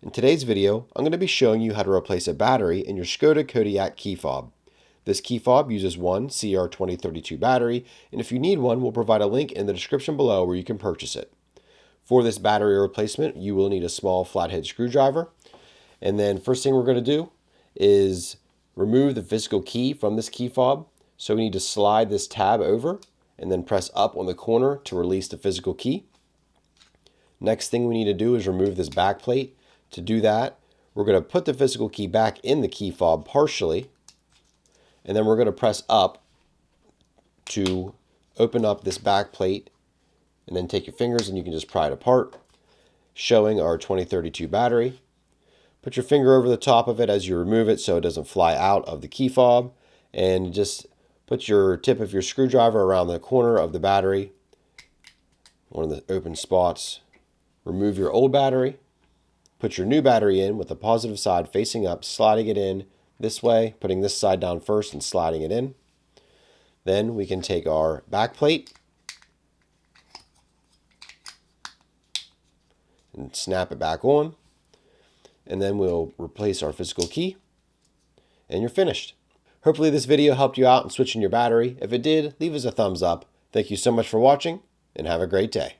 In today's video, I'm going to be showing you how to replace a battery in your ŠKODA Kodiaq key fob. This key fob uses one CR2032 battery, and if you need one, we'll provide a link in the description below where you can purchase it. For this battery replacement, you will need a small flathead screwdriver, and then first thing we're going to do is remove the physical key from this key fob. So we need to slide this tab over and then press up on the corner to release the physical key. Next thing we need to do is remove this back plate. To do that, we're going to put the physical key back in the key fob partially, and then we're going to press up to open up this back plate, and then take your fingers and you can just pry it apart, showing our 2032 battery. Put your finger over the top of it as you remove it so it doesn't fly out of the key fob, and just put your tip of your screwdriver around the corner of the battery, one of the open spots. Remove your old battery. Put your new battery in with the positive side facing up, sliding it in this way, putting this side down first and sliding it in. Then we can take our back plate and snap it back on. And then we'll replace our physical key and you're finished. Hopefully this video helped you out in switching your battery. If it did, leave us a thumbs up. Thank you so much for watching and have a great day.